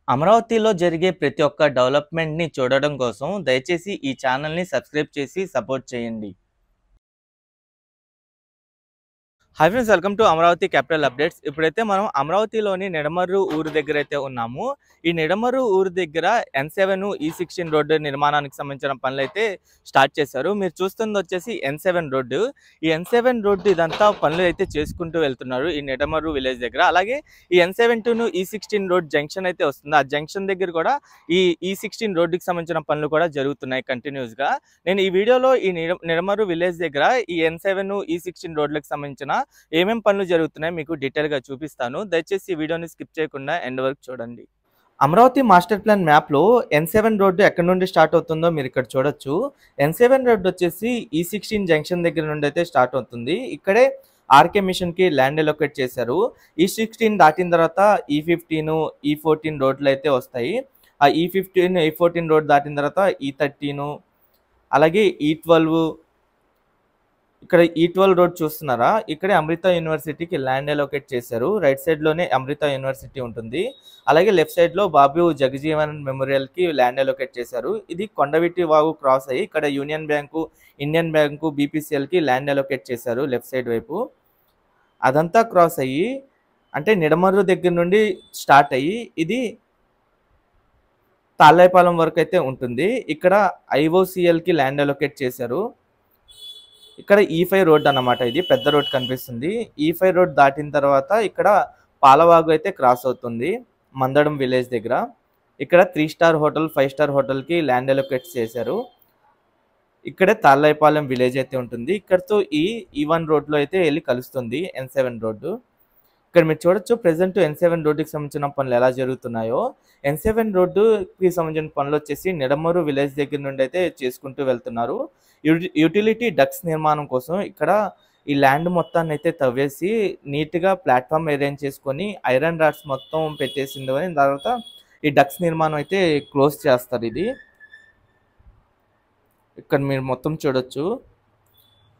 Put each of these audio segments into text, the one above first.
అమరావతిలో జరిగే ప్రతి ఒక్క డెవలప్‌మెంట్‌ని చూడడం కోసం దయచేసి ఈ ఛానెల్‌ని సబ్స్క్రైబ్ చేసి సపోర్ట్ చేయండి. Hi friends, welcome to Amaravati capital updates. ఇప్పుడైతే మనం అమరావతిలోని నిడమర్రు ఊరు దగ్గర అయితే ఉన్నాము. ఈ నిడమర్రు ఊరు దగ్గర N7 E16 రోడ్డు నిర్మాణానికి సంబంధించిన పనులైతే స్టార్ట్ చేశారు. మీరు చూస్తుంది వచ్చేసి N7 రోడ్డు. ఈ N7 రోడ్డు ఇదంతా పనులు అయితే చేసుకుంటూ వెళ్తున్నారు ఈ నిడమర్రు విలేజ్ దగ్గర. అలాగే ఈ N7 to E16 road junction అయితే వస్తుంది. ఆ జంక్షన్ దగ్గర కూడా ఈ E16 రోడ్డుకి సంబంధించిన పనులు కూడా జరుగుతున్నాయి కంటిన్యూస్‌గా. నేను ఈ వీడియోలో ఈ నిడమర్రు విలేజ్ దగ్గర ఈ N7 E16 రోడ్లకు సంబంధించిన ఏమేం పనులు జరుగుతున్నాయో మీకు డీటెయిల్‌గా చూపిస్తాను. దయచేసి ఈ వీడియోని స్కిప్ చేయకుండా ఎండ్ వరకు చూడండి. అమరావతి మాస్టర్ ప్లాన్ మ్యాప్‌లో N7 రోడ్డు ఎక్కడి నుండి స్టార్ట్ అవుతుందో మీరు ఇక్కడ చూడొచ్చు. N7 రోడ్డు వచ్చేసి E16 జంక్షన్ దగ్గర నుండి అయితే స్టార్ట్ అవుతుంది. ఇక్కడే ఆర్‌కే మిషన్‌కి ల్యాండ్ అలొకేట్ చేశారు. E16 దాటిన తర్వాత E15, E14 రోడ్లు అయితే వస్తాయి. ఆ E15, E14 రోడ్ దాటిన తర్వాత E13 అలాగే E12 ఇక్కడ E12 రోడ్ చూస్తున్నారా? ఇక్కడే అమృత యూనివర్సిటీకి ల్యాండ్ అలొకేట్ చేశారు. రైట్ సైడ్‌లోనే అమృత యూనివర్సిటీ ఉంటుంది. అలాగే లెఫ్ట్ సైడ్‌లో బాబు జగజీవన్ మెమోరియల్‌కి ల్యాండ్ అలొకేట్ చేశారు. ఇది కొండవీటి వాగు క్రాస్ అయ్యి ఇక్కడ యూనియన్ బ్యాంకు, ఇండియన్ బ్యాంకు, బీపీసీఎల్‌కి ల్యాండ్ అలొకేట్ చేశారు లెఫ్ట్ సైడ్ వైపు. అదంతా క్రాస్ అయ్యి అంటే నిడమర్రు దగ్గర నుండి స్టార్ట్ అయ్యి ఇది తాళ్ళాయిపాలెం వరకు అయితే ఉంటుంది. ఇక్కడ ఐఓసీఎల్‌కి ల్యాండ్ అలొకేట్ చేశారు. ఇక్కడ E5 రోడ్ అన్నమాట. ఇది పెద్ద రోడ్ కనిపిస్తుంది. E5 రోడ్ దాటిన తర్వాత ఇక్కడ పాలవాగు అయితే క్రాస్ అవుతుంది మందడం విలేజ్ దగ్గర. ఇక్కడ 3 స్టార్ హోటల్, 5 స్టార్ హోటల్‌కి ల్యాండ్ అలొకేట్ చేశారు. ఇక్కడే తాళ్ళాయిపాలెం విలేజ్ అయితే ఉంటుంది. ఇక్కడితో E1 రోడ్లో అయితే వెళ్ళి కలుస్తుంది N7 రోడ్డు. ఇక్కడ మీరు చూడొచ్చు ప్రెజెంట్ N7 రోడ్డుకి సంబంధించిన పనులు ఎలా జరుగుతున్నాయో. N7 రోడ్డుకి సంబంధించిన పనులు వచ్చేసి నిడమర్రు విలేజ్ దగ్గర నుండి అయితే చేసుకుంటూ వెళ్తున్నారు. యూటిలిటీ డక్స్ నిర్మాణం కోసం ఇక్కడ ఈ ల్యాండ్ మొత్తాన్ని అయితే తవ్వేసి నీట్‌గా ప్లాట్‌ఫామ్ అరేంజ్ చేసుకొని ఐరన్ రాడ్స్ మొత్తం పెట్టేసిన తర్వాత ఈ డక్స్ నిర్మాణం అయితే క్లోజ్ చేస్తారు ఇది. ఇక్కడ మీరు మొత్తం చూడొచ్చు.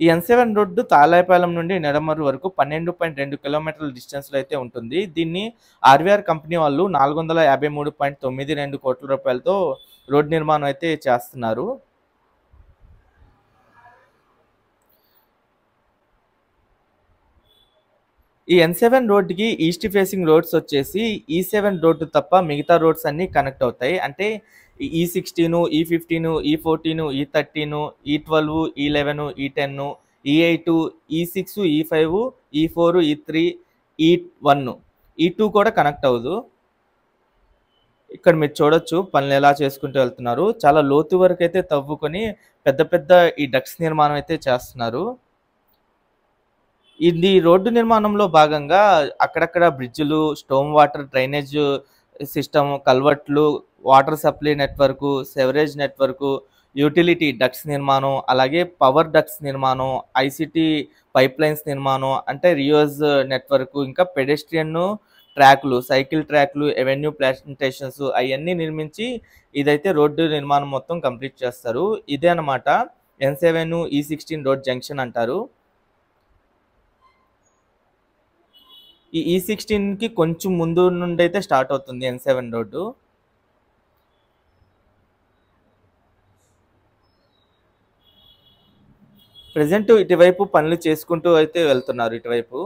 ఈ N7 రోడ్డు తాళ్ళాయిపాలెం నుండి నిడమర్రు వరకు 12.2 కిలోమీటర్ల డిస్టెన్స్‌లో అయితే ఉంటుంది. దీన్ని ఆర్‌వీఆర్ కంపెనీ వాళ్ళు 453.92 కోట్ల రూపాయలతో రోడ్ నిర్మాణం అయితే చేస్తున్నారు. ఈ N7 రోడ్డుకి ఈస్ట్ ఫేసింగ్ రోడ్స్ వచ్చేసి E7 రోడ్డు తప్ప మిగతా రోడ్స్ అన్నీ కనెక్ట్ అవుతాయి. అంటే E16, E15, E14, E13, E12, E11, E10, E8, E6, E5, E4, E3, E1, E2 కూడా కనెక్ట్ అవ్వదు. ఇక్కడ మీరు చూడొచ్చు పనులు ఎలా చేసుకుంటూ వెళ్తున్నారు. చాలా లోతు వరకు అయితే తవ్వుకొని పెద్ద పెద్ద ఈ డక్స్ నిర్మాణం అయితే చేస్తున్నారు. ఇది రోడ్డు నిర్మాణంలో భాగంగా అక్కడక్కడ బ్రిడ్జ్‌లు, స్టోమ్ వాటర్ డ్రైనేజ్ సిస్టమ్, కల్వర్ట్లు, water supply network, sewerage network, utility ducts నిర్మాణం, అలాగే పవర్ డక్ట్స్ నిర్మాణం, ఐసీటీ పైప్‌లైన్స్ నిర్మాణం, అంటే రివర్స్ నెట్వర్కు, ఇంకా పెడెస్ట్రియన్ ట్రాక్‌లు, సైకిల్ ట్రాక్‌లు, అవెన్యూ ప్లాంటేషన్స్ అయన్నీ నిర్మించి ఇదైతే రోడ్డు నిర్మాణం మొత్తం కంప్లీట్ చేస్తారు. ఇదే అన్నమాట N7 E16 రోడ్ జంక్షన్ అంటారు. ఈ E16కి కొంచెం ముందు నుండి అయితే స్టార్ట్ అవుతుంది N7 రోడ్డు. ప్రెజెంట్ ఇటువైపు పనులు చేసుకుంటూ అయితే వెళ్తున్నారు ఇటువైపు.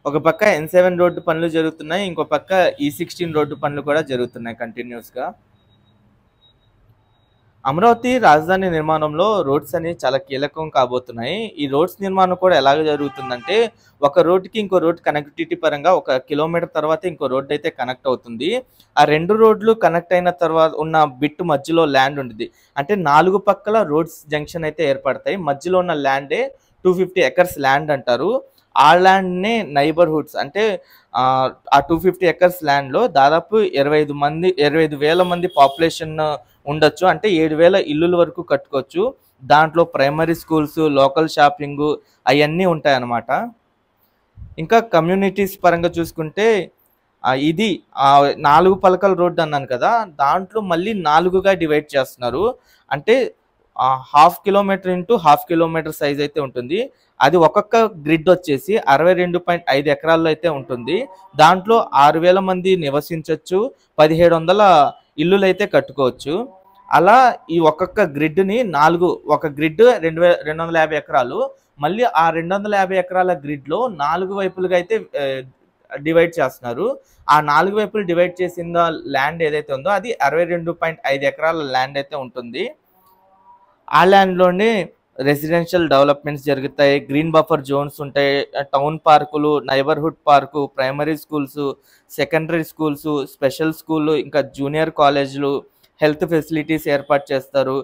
ఒక పక్క N7 రోడ్డు పనులు జరుగుతున్నాయి. ఇంకో పక్క E16 రోడ్డు పనులు కూడా జరుగుతున్నాయి కంటిన్యూస్‌గా. అమరావతి రాజధాని నిర్మాణంలో రోడ్స్ అనేవి చాలా కీలకం కాబోతున్నాయి. ఈ రోడ్స్ నిర్మాణం కూడా ఎలాగ జరుగుతుందంటే ఒక రోడ్డుకి ఇంకో రోడ్ కనెక్టివిటీ పరంగా 1 కిలోమీటర్ తర్వాత ఇంకో రోడ్ అయితే కనెక్ట్ అవుతుంది. ఆ 2 రోడ్లు కనెక్ట్ అయిన తర్వాత ఉన్న బిట్ మధ్యలో ల్యాండ్ ఉంటుంది. అంటే 4 పక్కల రోడ్స్ జంక్షన్ అయితే ఏర్పడతాయి. మధ్యలో ఉన్న ల్యాండే 250 ఎకర్స్ ల్యాండ్ అంటారు. ఆ ల్యాండ్‌నే నైబర్‌హుడ్స్ అంటే ఆ 250 ఎకర్స్ ల్యాండ్‌లో దాదాపు 25,000 మంది పాపులేషన్ ఉండొచ్చు. అంటే 7,000 ఇల్లుల వరకు కట్టుకోవచ్చు. దాంట్లో ప్రైమరీ స్కూల్స్, లోకల్ షాపింగు అయన్నీ ఉంటాయన్నమాట. ఇంకా కమ్యూనిటీస్ పరంగా చూసుకుంటే ఇది 4 పలకల రోడ్డు అన్నాను కదా! దాంట్లో మళ్ళీ 4గా డివైడ్ చేస్తున్నారు. అంటే half kilometre into half kilometre size అయితే ఉంటుంది. అది ఒక్కొక్క గ్రిడ్ వచ్చేసి 62.5 ఎకరాల్లో అయితే ఉంటుంది. దాంట్లో 6,000 మంది నివసించవచ్చు, 1700 ఇల్లులు అయితే కట్టుకోవచ్చు. అలా ఈ ఒక్కొక్క గ్రిడ్ని ఒక గ్రిడ్ 250 ఎకరాలు, మళ్ళీ ఆ 250 ఎకరాల గ్రిడ్లో 4 వైపులుగా అయితే డివైడ్ చేస్తున్నారు. ఆ 4 వైపులు డివైడ్ చేసిన ల్యాండ్ ఏదైతే ఉందో అది 62.5 ఎకరాల ల్యాండ్ అయితే ఉంటుంది. ఆ ల్యాండ్లోనే రెసిడెన్షియల్ డెవలప్మెంట్స్ జరుగుతాయి, గ్రీన్ బఫర్ జోన్స్ ఉంటాయి, టౌన్ పార్కులు, neighbourhood park, primary schools, secondary schools, special స్కూళ్ళు, ఇంకా జూనియర్ కాలేజీలు, హెల్త్ ఫెసిలిటీస్ ఏర్పాటు చేస్తారు,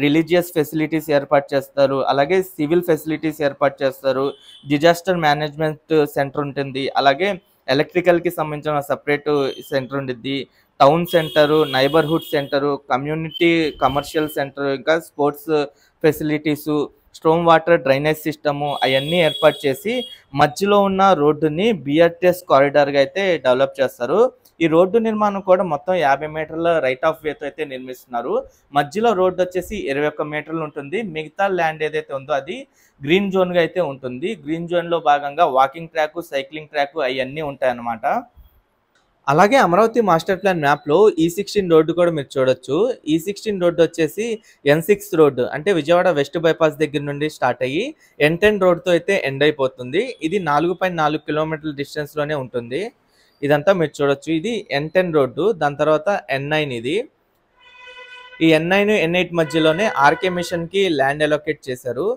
రిలీజియస్ ఫెసిలిటీస్ ఏర్పాటు చేస్తారు, అలాగే సివిల్ ఫెసిలిటీస్ ఏర్పాటు చేస్తారు, డిజాస్టర్ మేనేజ్మెంట్ సెంటర్ ఉంటుంది, అలాగే ఎలక్ట్రికల్కి సంబంధించిన సపరేట్ సెంటర్ ఉంటుంది, town centre, neighbourhood centre, community commercial centre, ఇంకా sports facilities, storm water drainage system అవన్నీ ఏర్పాటు చేసి మధ్యలో ఉన్న రోడ్డుని బిఆర్టీఎస్ కారిడార్గా అయితే డెవలప్ చేస్తారు. ఈ రోడ్డు నిర్మాణం కూడా మొత్తం 50 మీటర్ల రైట్ ఆఫ్ వేతో అయితే నిర్మిస్తున్నారు. మధ్యలో రోడ్డు వచ్చేసి 21 మీటర్లు ఉంటుంది. మిగతా ల్యాండ్ ఏదైతే ఉందో అది గ్రీన్ జోన్గా అయితే ఉంటుంది. గ్రీన్ జోన్లో భాగంగా వాకింగ్ ట్రాక్, సైక్లింగ్ ట్రాక్ అవన్నీ ఉంటాయన్నమాట. అలాగే అమరావతి మాస్టర్ ప్లాన్ మ్యాప్లో E16 రోడ్డు కూడా మీరు చూడొచ్చు. E16 రోడ్డు వచ్చేసి N6 రోడ్డు, అంటే విజయవాడ వెస్ట్ బైపాస్ దగ్గర నుండి స్టార్ట్ అయ్యి N10 రోడ్డుతో అయితే ఎండ్ అయిపోతుంది. ఇది 4.4 కిలోమీటర్ల డిస్టెన్స్లోనే ఉంటుంది. ఇదంతా మీరు చూడొచ్చు. ఇది N10 రోడ్డు, దాని తర్వాత N9. ఇది ఈ N9, N8 మధ్యలోనే ఆర్కే మిషన్కి ల్యాండ్ అలొకేట్ చేశారు.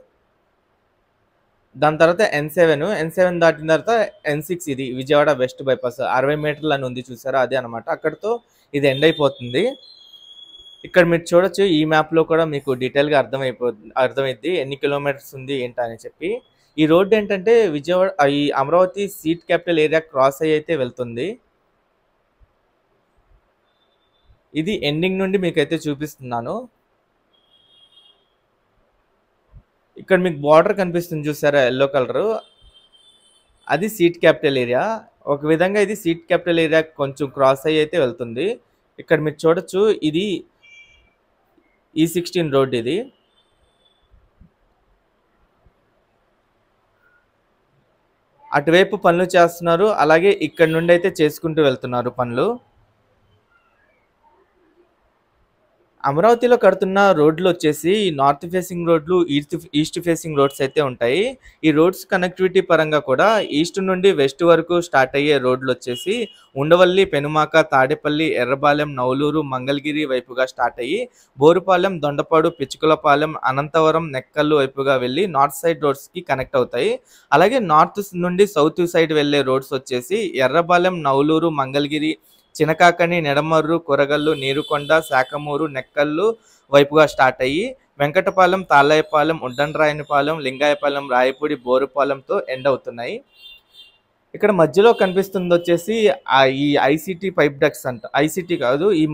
దాని తర్వాత N7 దాటిన తర్వాత N6, ఇది విజయవాడ వెస్ట్ బైపాస్ 60 మీటర్లు అని ఉంది చూసారా, అదే అనమాట. అక్కడితో ఇది ఎండ్ అయిపోతుంది. ఇక్కడ మీరు చూడొచ్చు, ఈ మ్యాప్లో కూడా మీకు డీటెయిల్గా అర్థమైద్ది ఎన్ని కిలోమీటర్స్ ఉంది ఏంటని చెప్పి. ఈ రోడ్డు ఏంటంటే విజయవాడ ఈ Amaravati seat capital area cross అయ్యి అయితే వెళ్తుంది. ఇది ఎండింగ్ నుండి మీకైతే చూపిస్తున్నాను. ఇక్కడ మీకు బార్డర్ కనిపిస్తుంది చూసారా, ఎల్లో కలర్, అది సీట్ క్యాపిటల్ ఏరియా. ఒక విధంగా ఇది సీట్ క్యాపిటల్ ఏరియా కొంచెం క్రాస్ అయ్యి అయితే వెళ్తుంది. ఇక్కడ మీరు చూడొచ్చు, ఇది E16 రోడ్. ఇది అటువైపు పనులు చేస్తున్నారు, అలాగే ఇక్కడ నుండి అయితే చేసుకుంటూ వెళ్తున్నారు పనులు. అమరావతిలో కడుతున్న రోడ్లు వచ్చేసి నార్త్ ఫేసింగ్ రోడ్లు, ఈస్ట్ ఫేసింగ్ రోడ్స్ అయితే ఉంటాయి. ఈ రోడ్స్ కనెక్టివిటీ పరంగా కూడా ఈస్ట్ నుండి వెస్ట్ వరకు స్టార్ట్ అయ్యే రోడ్లు వచ్చేసి ఉండవల్లి, పెనుమాక, తాడేపల్లి, ఎర్రబాలెం, నవలూరు, మంగళగిరి వైపుగా స్టార్ట్ అయ్యి బోరుపాలెం, దొండపాడు, పిచ్చుకులపాలెం, అనంతవరం, నెక్కల్లు వైపుగా వెళ్ళి నార్త్ సైడ్ రోడ్స్కి కనెక్ట్ అవుతాయి. అలాగే నార్త్ నుండి సౌత్ సైడ్ వెళ్ళే రోడ్స్ వచ్చేసి ఎర్రబాలెం, నవలూరు, మంగళగిరి, చినకాకని, నెడమర్రు, కొరగల్లు, నీరుకొండ, శాఖమూరు, నెక్కల్లు వైపుగా స్టార్ట్ అయ్యి వెంకటపాలెం, తాళ్ళయ్యపాలెం, ఉడ్డంరాయనిపాలెం, లింగాయపాలెం, రాయపూడి, బోరుపాలెంతో ఎండ్ అవుతున్నాయి. ఇక్కడ మధ్యలో కనిపిస్తుంది వచ్చేసి ఈ ఐసిటీ పైప్ డక్ట్స్ అంట. ఐసిటీ కాదు, ఈ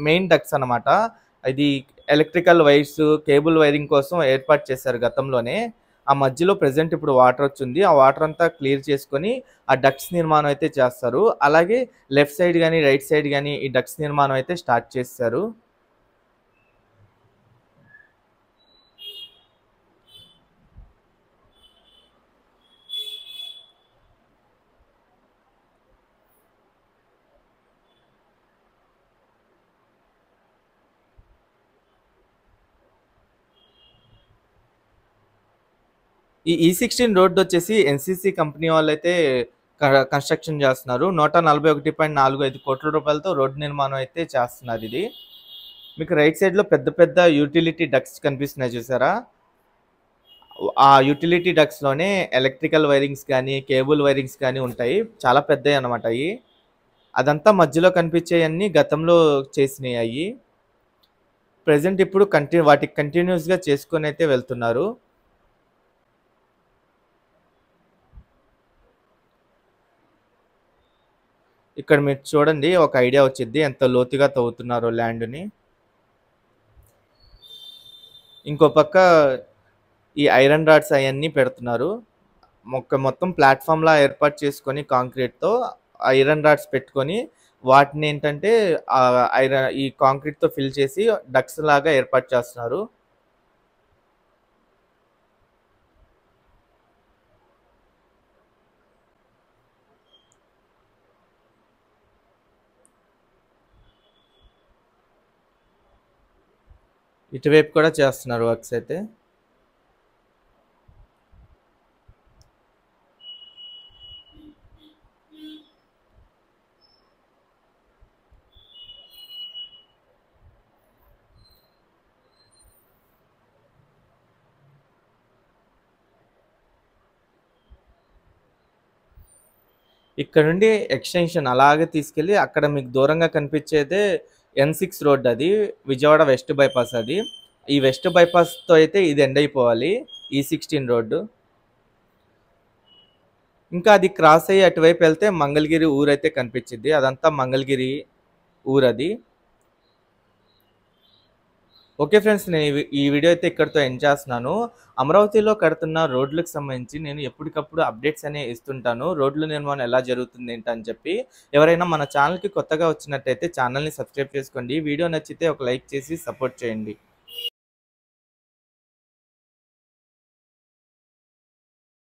మెయిన్ డక్ట్స్ అనమాట. ఇది ఎలక్ట్రికల్ వైర్స్, కేబుల్ వైరింగ్ కోసం ఏర్పాటు చేశారు గతంలోనే. ఆ మధ్యలో ప్రెజెంట్ ఇప్పుడు వాటర్ వచ్చింది. ఆ వాటర్ అంతా క్లియర్ చేసుకొని ఆ డక్ట్స్ నిర్మాణం అయితే చేస్తారు. అలాగే లెఫ్ట్ సైడ్ కానీ రైట్ సైడ్ కానీ ఈ డక్ట్స్ నిర్మాణం అయితే స్టార్ట్ చేస్తారు. ఈ E16 రోడ్డు వచ్చేసి ఎన్సీసీ కంపెనీ వాళ్ళు అయితే కన్స్ట్రక్షన్ చేస్తున్నారు. 141.45 కోట్ల రూపాయలతో రోడ్డు నిర్మాణం అయితే చేస్తున్నారు. ఇది మీకు రైట్ సైడ్లో పెద్ద పెద్ద యూటిలిటీ డక్ట్స్ కనిపిస్తున్నాయి చూసారా, ఆ యూటిలిటీ డక్ట్స్లోనే ఎలక్ట్రికల్ వైరింగ్స్ కానీ కేబుల్ వైరింగ్స్ కానీ ఉంటాయి. చాలా పెద్దవి అనమాట అవి. అదంతా మధ్యలో కనిపించేవన్నీ గతంలో చేసినాయి అవి. ప్రజెంట్ ఇప్పుడు వాటికి కంటిన్యూస్గా చేసుకొని అయితే వెళ్తున్నారు. ఇక్కడ మీరు చూడండి, ఒక ఐడియా వచ్చింది ఎంత లోతుగా తవ్వుతున్నారో ల్యాండ్ని. ఇంకో పక్క ఈ ఐరన్ రాడ్స్ అవన్నీ పెడుతున్నారు. మొత్తం ప్లాట్ఫామ్లా ఏర్పాటు చేసుకొని కాంక్రీట్తో ఐరన్ రాడ్స్ పెట్టుకొని వాటిని ఏంటంటే ఈ కాంక్రీట్తో ఫిల్ చేసి డక్స్ లాగా ఏర్పాటు చేస్తున్నారు. ఇటువైపు కూడా చేస్తున్నారు వర్క్స్ అయితే. ఇక్కడ నుండి ఎక్స్టెన్షన్ అలాగే తీసుకెళ్ళి అక్కడ మీకు దూరంగా కనిపించేదే N6 రోడ్, అది విజయవాడ వెస్ట్ బైపాస్. అది ఈ వెస్ట్ బైపాస్తో అయితే ఇది ఎండ్ అయిపోవాలి E16 రోడ్డు. ఇంకా అది క్రాస్ అయ్యి అటువైపు వెళ్తే మంగళగిరి ఊరైతే కనిపించింది. అదంతా మంగళగిరి ఊరది. ఓకే ఫ్రెండ్స్, నేను ఈ వీడియో అయితే ఇక్కడితో ఎండ్ చేస్తున్నాను. అమరావతిలో కడుతున్న రోడ్లకు సంబంధించి నేను ఎప్పటికప్పుడు అప్డేట్స్ అనేవి ఇస్తుంటాను. రోడ్ల నిర్మాణం ఎలా జరుగుతుంది ఏంటని చెప్పి. ఎవరైనా మన ఛానల్కి కొత్తగా వచ్చినట్టయితే ఛానల్ని సబ్స్క్రైబ్ చేసుకోండి. వీడియో నచ్చితే ఒక లైక్ చేసి సపోర్ట్ చేయండి.